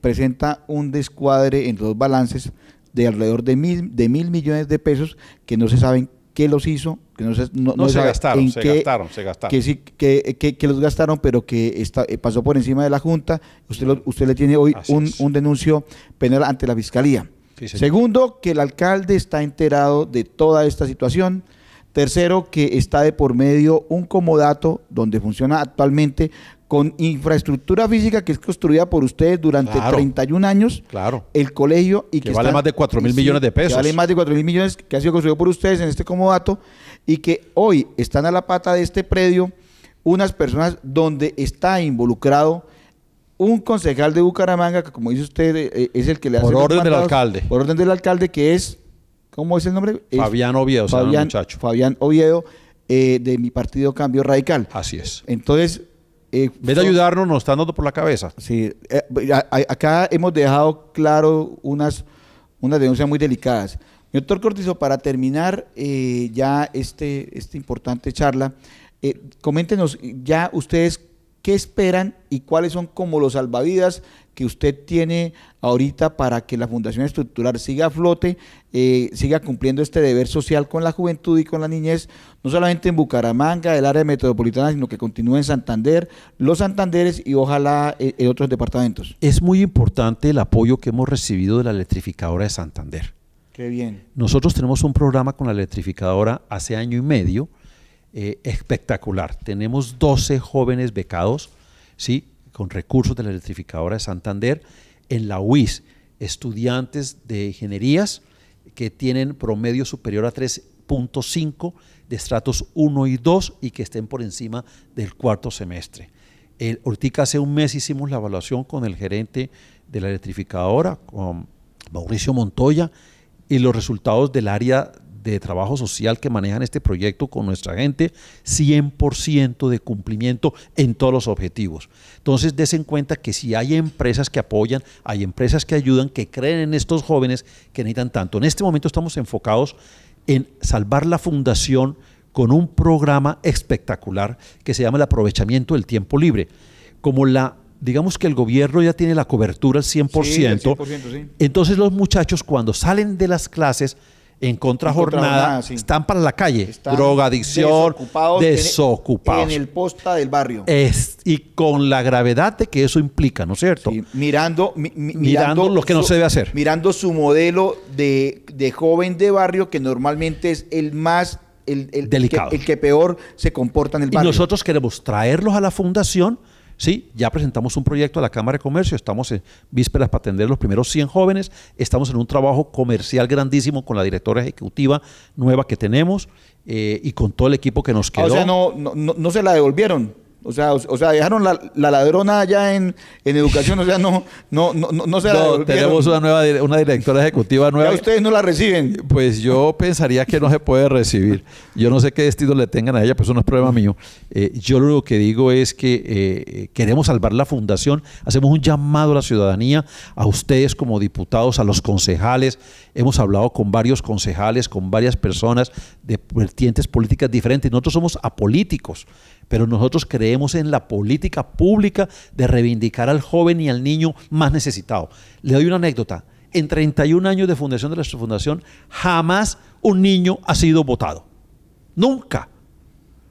presenta un descuadre en los balances de alrededor de 1.000 millones de pesos que no se saben qué los hizo, que no se gastaron. Que los gastaron, pero que pasó por encima de la Junta. Usted le tiene hoy un denuncio penal ante la Fiscalía. Sí, segundo, que el alcalde está enterado de toda esta situación. Tercero, que está de por medio un comodato donde funciona actualmente con infraestructura física que es construida por ustedes durante 31 años, el colegio, y que vale más de 4.000 millones de pesos. Que vale más de 4.000 millones, que ha sido construido por ustedes en este comodato, y que hoy están a la pata de este predio unas personas donde está involucrado un concejal de Bucaramanga, que, como dice usted, es el que le hace por orden del alcalde. Por orden del alcalde, que es, ¿cómo es el nombre? Fabián Oviedo, muchacho. Fabián Oviedo, de mi partido Cambio Radical. Así es. Entonces, en vez de ayudarnos, nos están dando por la cabeza. Sí, acá hemos dejado claro unas denuncias muy delicadas. Doctor Cortizo, para terminar ya esta importante charla, coméntenos ya ustedes ¿qué esperan y cuáles son como los salvavidas que usted tiene ahorita para que la Fundación Estructural siga a flote, siga cumpliendo este deber social con la juventud y con la niñez, no solamente en Bucaramanga, el área metropolitana, sino que continúe en Santander, los Santanderes y ojalá en otros departamentos? Es muy importante el apoyo que hemos recibido de la electrificadora de Santander. Qué bien. Nosotros tenemos un programa con la electrificadora hace año y medio, espectacular. Tenemos 12 jóvenes becados, ¿sí?, con recursos de la electrificadora de Santander en la UIS, estudiantes de ingenierías que tienen promedio superior a 3.5 de estratos 1 y 2 y que estén por encima del cuarto semestre. Ahorita hace un mes hicimos la evaluación con el gerente de la electrificadora, con Mauricio Montoya, y los resultados del área de trabajo social que manejan este proyecto con nuestra gente, 100% de cumplimiento en todos los objetivos. Entonces, des en cuenta que si hay empresas que apoyan, hay empresas que ayudan, que creen en estos jóvenes que necesitan tanto. En este momento estamos enfocados en salvar la fundación con un programa espectacular que se llama el aprovechamiento del tiempo libre. Como digamos que el gobierno ya tiene la cobertura al 100%, sí, el 100%, sí. Entonces los muchachos cuando salen de las clases en contrajornada, sí, están para la calle, están drogadicción, desocupados. En el posta del barrio. Y con la gravedad de que eso implica, ¿no es cierto? Sí, mirando lo que no se debe hacer. Mirando su modelo de joven de barrio, que normalmente es el más delicado, el que peor se comporta en el barrio. Y nosotros queremos traerlos a la fundación. Sí, ya presentamos un proyecto a la Cámara de Comercio, estamos en vísperas para atender los primeros 100 jóvenes, estamos en un trabajo comercial grandísimo con la directora ejecutiva nueva que tenemos y con todo el equipo que nos quedó. O sea, no se la devolvieron. O sea, dejaron la ladrona allá en educación, o sea, no se la devolvieron. Tenemos una directora ejecutiva nueva. ¿Ya ustedes no la reciben? Pues yo pensaría que no se puede recibir. Yo no sé qué destino le tengan a ella, pues eso no es problema mío. Yo lo que digo es que queremos salvar la fundación, hacemos un llamado a la ciudadanía, a ustedes como diputados, a los concejales. Hemos hablado con varios concejales, con varias personas de vertientes políticas diferentes. Nosotros somos apolíticos, pero nosotros creemos en la política pública de reivindicar al joven y al niño más necesitado. Le doy una anécdota. En 31 años de fundación de nuestra fundación, jamás un niño ha sido votado. Nunca.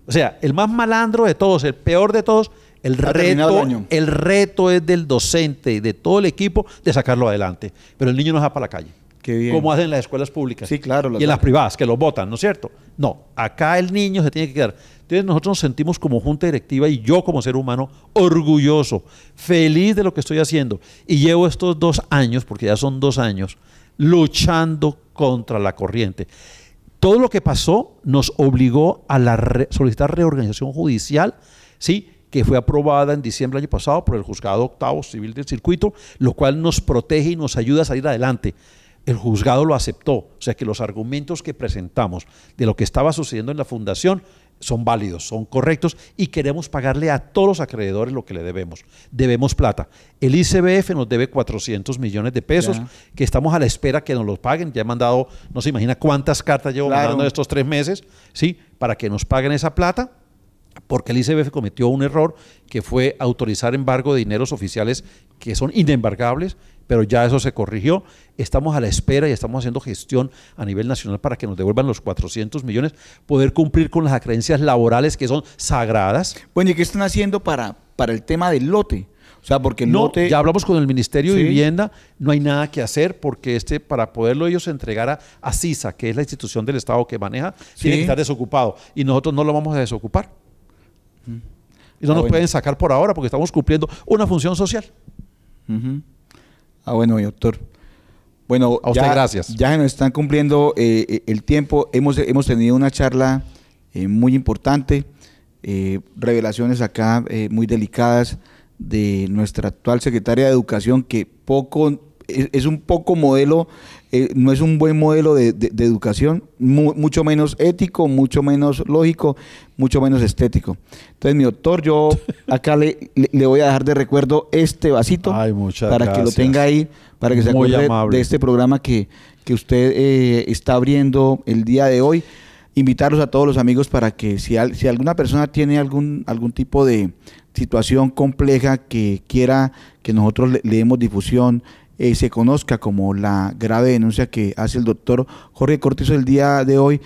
O sea, el más malandro de todos, el peor de todos, el reto es del docente y de todo el equipo de sacarlo adelante. Pero el niño no va para la calle. Qué bien. Como hacen en las escuelas públicas. Sí, claro. Y en las privadas, que los votan, ¿no es cierto? No, acá el niño se tiene que quedar. Entonces nosotros nos sentimos como junta directiva y yo como ser humano orgulloso, feliz de lo que estoy haciendo. Y llevo estos 2 años, porque ya son 2 años, luchando contra la corriente. Todo lo que pasó nos obligó a solicitar reorganización judicial, ¿sí?, que fue aprobada en diciembre del año pasado por el Juzgado Octavo Civil del Circuito, lo cual nos protege y nos ayuda a salir adelante. El juzgado lo aceptó, o sea que los argumentos que presentamos de lo que estaba sucediendo en la fundación son válidos, son correctos y queremos pagarle a todos los acreedores lo que le debemos. Debemos plata. El ICBF nos debe 400 millones de pesos, que estamos a la espera que nos los paguen. Ya he mandado, no se imagina cuántas cartas llevo mandando estos 3 meses, ¿sí?, para que nos paguen esa plata, porque el ICBF cometió un error que fue autorizar embargo de dineros oficiales que son inembargables, pero ya eso se corrigió. Estamos a la espera y estamos haciendo gestión a nivel nacional para que nos devuelvan los 400 millones, poder cumplir con las acreencias laborales que son sagradas. Bueno, ¿y qué están haciendo para el tema del lote? O sea, porque el lote... Ya hablamos con el Ministerio de Vivienda, no hay nada que hacer porque para poderlo ellos entregar a CISA, que es la institución del Estado que maneja, tiene que estar desocupado y nosotros no lo vamos a desocupar. Y no nos pueden sacar por ahora porque estamos cumpliendo una función social. Bueno, doctor. Bueno, a usted gracias. Ya se nos están cumpliendo el tiempo. Hemos tenido una charla muy importante, revelaciones acá muy delicadas de nuestra actual secretaria de Educación, que es un poco modelo, no es un buen modelo de educación, mucho menos ético, mucho menos lógico, mucho menos estético. Entonces, mi doctor, yo acá le voy a dejar de recuerdo este vasito. Ay, muchas para gracias. Que lo tenga ahí, para que se acuerde de este programa que usted está abriendo el día de hoy. Invitarlos a todos los amigos para que si alguna persona tiene algún tipo de situación compleja que quiera que nosotros le demos difusión, se conozca como la grave denuncia que hace el doctor Jorge Cortizo el día de hoy,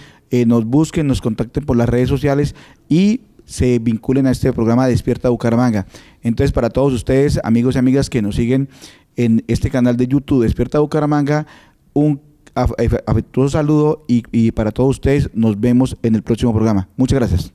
nos busquen, nos contacten por las redes sociales y se vinculen a este programa Despierta Bucaramanga. Entonces, para todos ustedes, amigos y amigas que nos siguen en este canal de YouTube Despierta Bucaramanga, un afectuoso saludo y para todos ustedes nos vemos en el próximo programa. Muchas gracias.